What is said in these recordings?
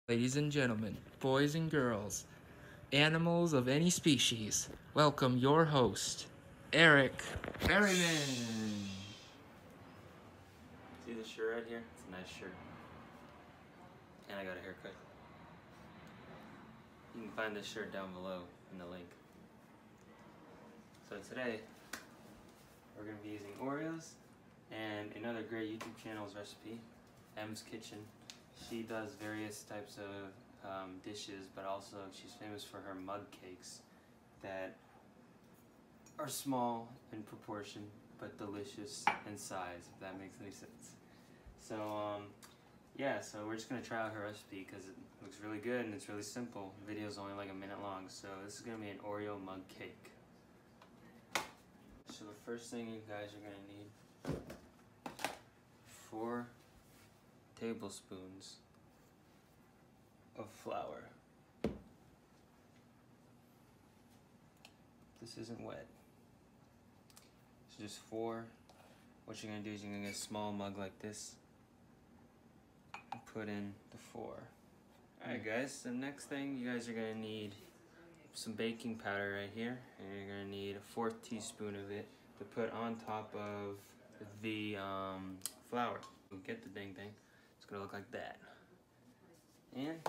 Ladies and gentlemen, boys and girls, animals of any species, welcome your host, Eric Berryman. See this shirt right here? It's a nice shirt. And I got a haircut. You can find this shirt down below in the link. So today, we're going to be using Oreos and another great YouTube channel's recipe, M's Kitchen. She does various types of dishes, but also she's famous for her mug cakes that are small in proportion, but delicious in size, if that makes any sense. So, yeah, so we're just going to try out her recipe because it looks really good and it's really simple. The video's only like a minute long, so this is going to be an Oreo mug cake. So the first thing you guys are going to need, 4 tablespoons of flour. This isn't wet. So just 4. What you're going to do is you're going to get a small mug like this and put in the 4. Alright guys, the next thing you guys are going to need some baking powder right here, and you're going to need a 1/4 teaspoon of it to put on top of the flour. Get the dang thing. It's going to look like that. And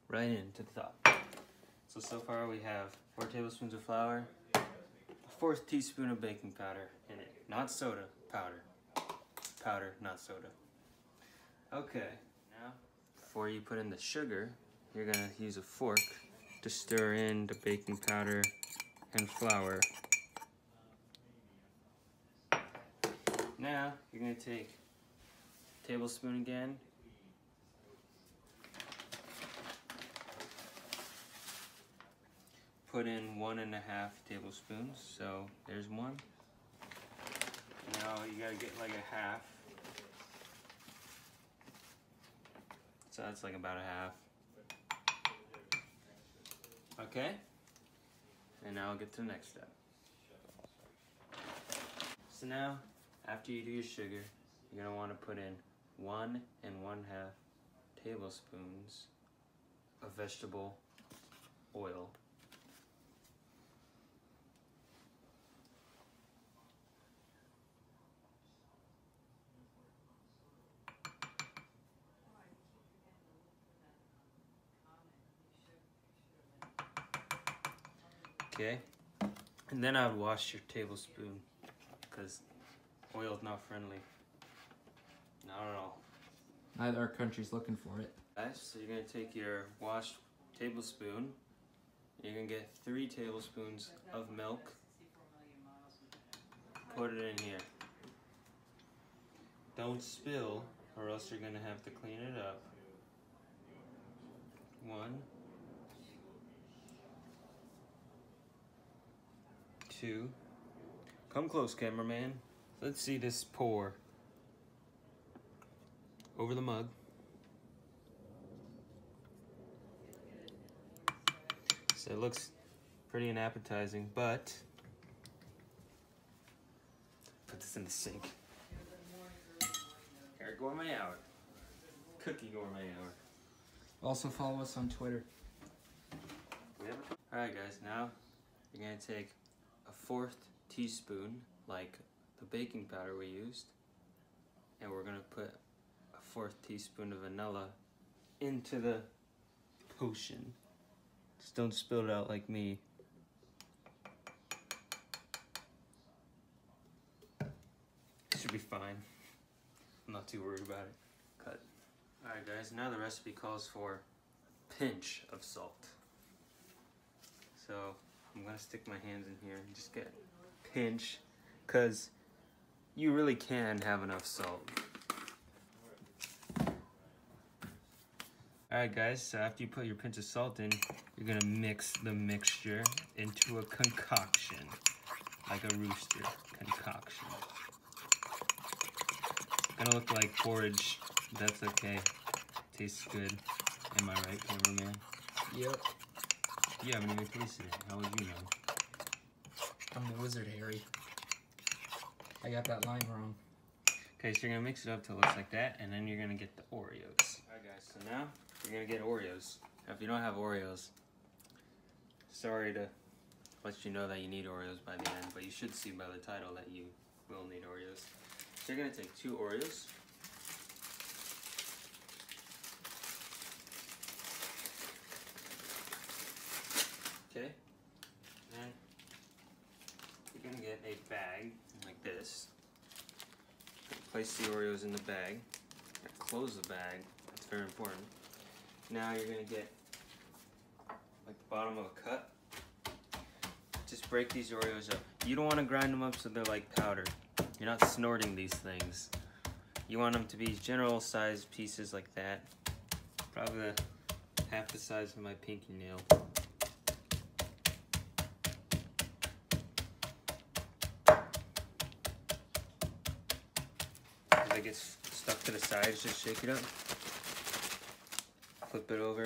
right into the top. So far we have 4 tablespoons of flour, a 1/4 teaspoon of baking powder in it. Not soda, powder. Powder, not soda. Okay, now before you put in the sugar, you're gonna use a fork to stir in the baking powder and flour. Now you're gonna take a tablespoon again, put in 1.5 tablespoons, so there's 1. Now you gotta get like a half. So that's like about a half. Okay? And now I'll get to the next step. So now, after you do your sugar, you're gonna wanna put in 1 1/2 tablespoons of vegetable oil. Okay, and then I would wash your tablespoon because oil is not friendly. Not at all. Neither our country's looking for it. Guys, so you're gonna take your washed tablespoon. You're gonna get 3 tablespoons of milk. Put it in here. Don't spill, or else you're gonna have to clean it up. 1, 2. Come close, cameraman. Let's see this pour over the mug. So it looks pretty unappetizing, but put this in the sink. Here, gourmet hour. Cookie gourmet hour. Also follow us on Twitter. Alright guys, now you're gonna take a 1/4 teaspoon, like the baking powder we used, and we're gonna put a 1/4 teaspoon of vanilla into the potion. Just don't spill it out like me. Should be fine. I'm not too worried about it. Cut. Alright guys, now the recipe calls for a pinch of salt. So I'm gonna stick my hands in here and just get a pinch, because you really can have enough salt. Alright guys, so after you put your pinch of salt in, you're gonna mix the mixture into a concoction, like a rooster concoction. It's gonna look like porridge, that's okay. Tastes good. Am I right, cameraman? Yep. You haven't even tasted it. How would you know? I'm the wizard, Harry. I got that line wrong. Okay, so you're gonna mix it up till it looks like that, and then you're gonna get the Oreos. Alright guys, so now you're gonna get Oreos. Now, if you don't have Oreos, sorry to let you know that you need Oreos by the end, but you should see by the title that you will need Oreos. So you're gonna take 2 Oreos. Okay, and you're gonna get a bag like this. Place the Oreos in the bag. Close the bag. That's very important. Now you're gonna get like the bottom of a cup. Just break these Oreos up. You don't want to grind them up so they're like powder. You're not snorting these things. You want them to be general sized pieces like that. Probably half the size of my pinky nail. If it gets stuck to the sides, just shake it up. Flip it over.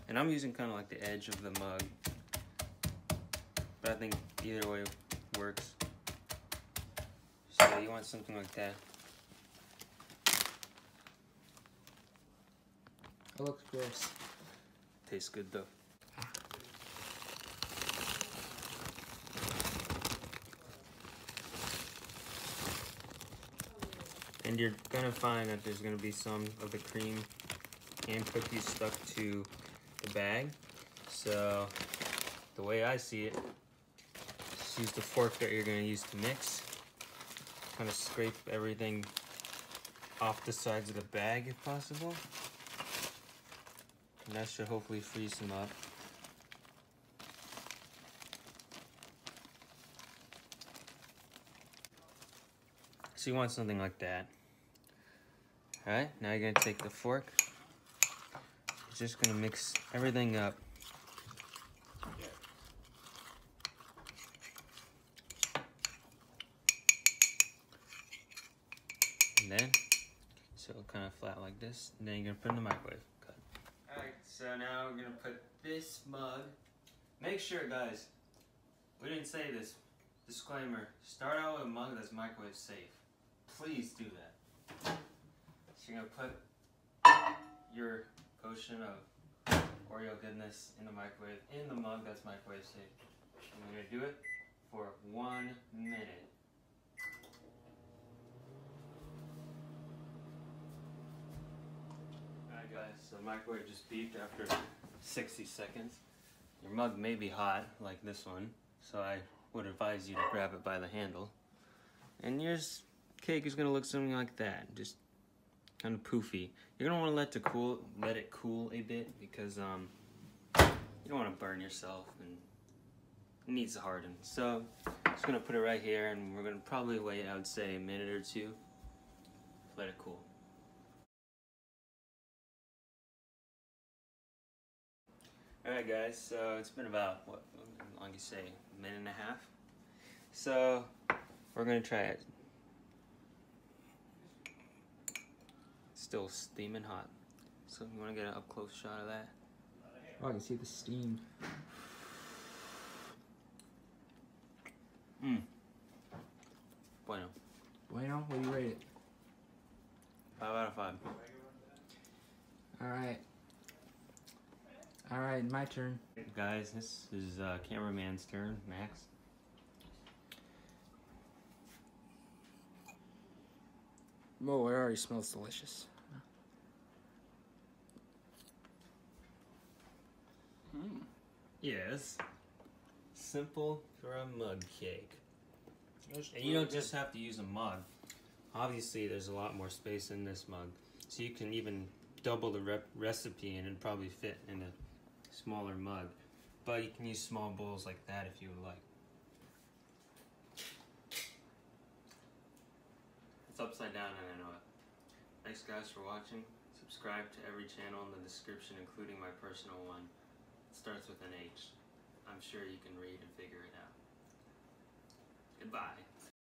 And I'm using kind of like the edge of the mug. But I think either way works. So you want something like that. It looks gross. Tastes good though. And you're gonna find that there's gonna be some of the cream and cookies stuck to the bag. So the way I see it, just use the fork that you're gonna use to mix. Kind of scrape everything off the sides of the bag if possible. And that should hopefully freeze them up. So you want something like that. Alright, now you're gonna take the fork. You're just gonna mix everything up. And then, so kind of flat like this. And then you're gonna put it in the microwave. Cut. Alright, so now we're gonna put this mug. Make sure, guys, we didn't say this. Disclaimer, start out with a mug that's microwave safe. Please do that. So you're gonna put your potion of Oreo goodness in the microwave, in the mug that's microwave safe. And we're gonna do it for 1 minute. Alright guys, so the microwave just beeped after 60 seconds. Your mug may be hot, like this one, so I would advise you to grab it by the handle. And yours cake is gonna look something like that, just kind of poofy. You're gonna want to let it cool a bit because you don't want to burn yourself, and it needs to harden. So I'm just gonna put it right here, and we're gonna probably wait, I would say, a minute or two. Let it cool. Alright guys, so it's been about, what long you say, a minute and a half. So we're gonna try it. Still steaming hot. So you wanna get an up close shot of that? Oh, I can see the steam. Bueno. Bueno, what do you rate it? 5 out of 5. Alright. Alright, my turn. Guys, this is cameraman's turn, Max. Oh, it already smells delicious. Yes. Simple for a mug cake. And you don't just have to use a mug. Obviously, there's a lot more space in this mug. So you can even double the recipe and it'd probably fit in a smaller mug. But you can use small bowls like that if you would like. It's upside down and I know it. Thanks guys for watching. Subscribe to every channel in the description, including my personal one. It starts with an H. I'm sure you can read and figure it out. Goodbye.